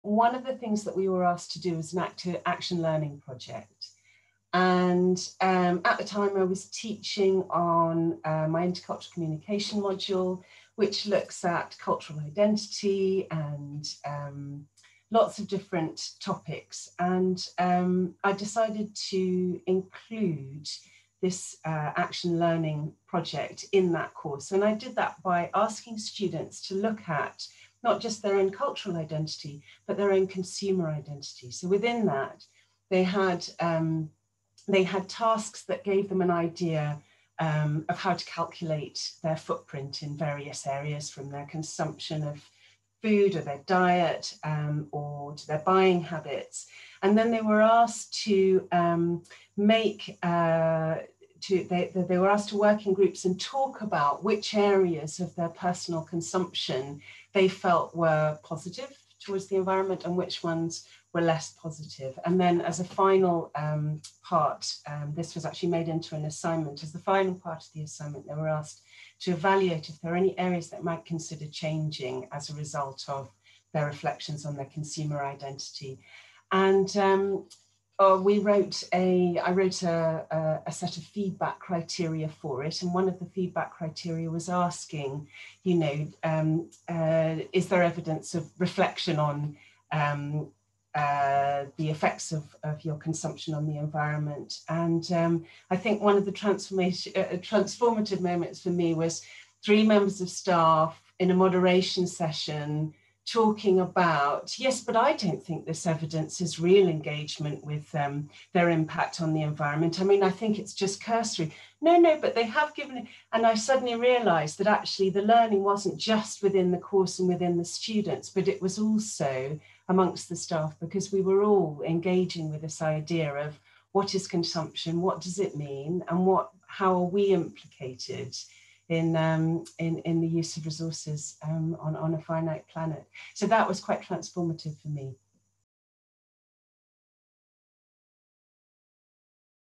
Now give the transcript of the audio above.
one of the things that we were asked to do was an action learning project. And at the time I was teaching on my intercultural communication module, which looks at cultural identity and lots of different topics. And I decided to include this action learning project in that course. And I did that by asking students to look at not just their own cultural identity, but their own consumer identity. So within that, they had tasks that gave them an idea of how to calculate their footprint in various areas, from their consumption of food or their diet or to their buying habits. And then they were asked to they were asked to work in groups and talk about which areas of their personal consumption they felt were positive towards the environment and which ones were less positive. And then as a final part, this was actually made into an assignment. As the final part of the assignment, they were asked to evaluate if there are any areas that might consider changing as a result of their reflections on their consumer identity. And I wrote a set of feedback criteria for it. And one of the feedback criteria was asking, you know, is there evidence of reflection on the effects of your consumption on the environment? And I think one of the transformative moments for me was 3 members of staff in a moderation session talking about, yes, but I don't think this evidence is real engagement with their impact on the environment. I mean, I think it's just cursory. No, but they have given it. And I suddenly realized that actually the learning wasn't just within the course and within the students, but it was also amongst the staff, because we were all engaging with this idea of what is consumption, what does it mean, and how are we implicated in the use of resources on a finite planet. So that was quite transformative for me.